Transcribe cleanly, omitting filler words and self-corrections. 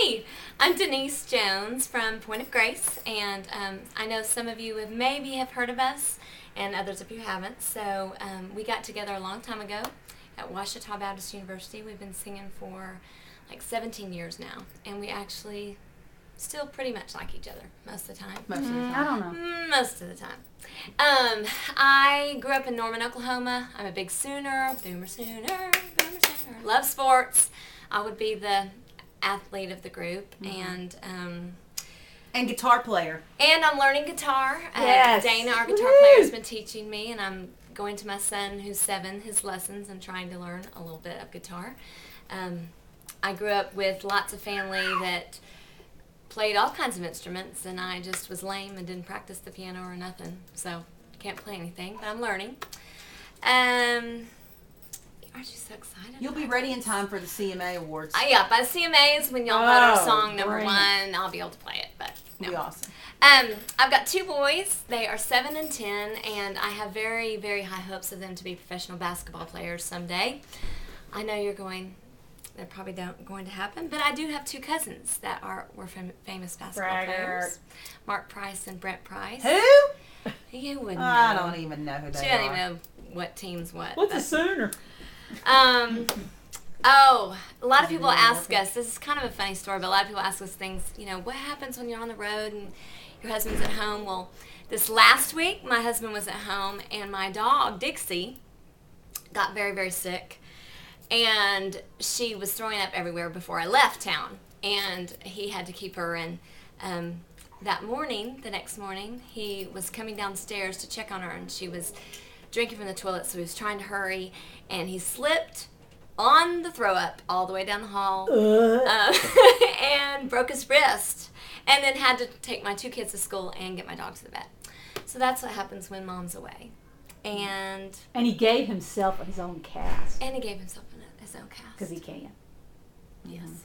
Hi, I'm Denise Jones from Point of Grace, and I know some of you maybe have heard of us, and others of you haven't. So we got together a long time ago at Ouachita Baptist University. We've been singing for like 17 years now, and we actually still pretty much like each other most of the time. Most of the time. I don't know. Most of the time. I grew up in Norman, Oklahoma. I'm a big Sooner, Boomer Sooner. Love sports. I would be the athlete of the group, and guitar player. And I'm learning guitar. Yes. Dana, our guitar player, has been teaching me, and I'm going to my son, who's 7, his lessons and trying to learn a little bit of guitar. I grew up with lots of family that played all kinds of instruments, and I just was lame and didn't practice the piano or nothing, so can't play anything, but I'm learning. Aren't you so excited? You'll be ready in time for the CMA Awards. Yeah, by the CMAs, when y'all vote our song number 1, I'll be able to play it, but no. It'll be awesome. I've got 2 boys. They are 7 and 10, and I have very, very high hopes of them to be professional basketball players someday. I know you're going, they're probably going to happen, but I do have 2 cousins that were famous basketball players. Mark Price and Brent Price. Who? You wouldn't know. I don't even know who they are. She doesn't even know what team's what. What's a Sooner? A lot of people ask us, this is kind of a funny story, but a lot of people ask us things, what happens when you're on the road and your husband's at home? Well, this last week, my husband was at home, and my dog, Dixie, got very, very sick, and she was throwing up everywhere before I left town, and he had to keep her in. The next morning, he was coming downstairs to check on her, and she was drinking from the toilet, so he was trying to hurry, and he slipped on the throw up all the way down the hall and broke his wrist, and then had to take my 2 kids to school and get my dog to the vet. So that's what happens when mom's away. And he gave himself his own cast. And he gave himself his own cast. Because he can. Yes.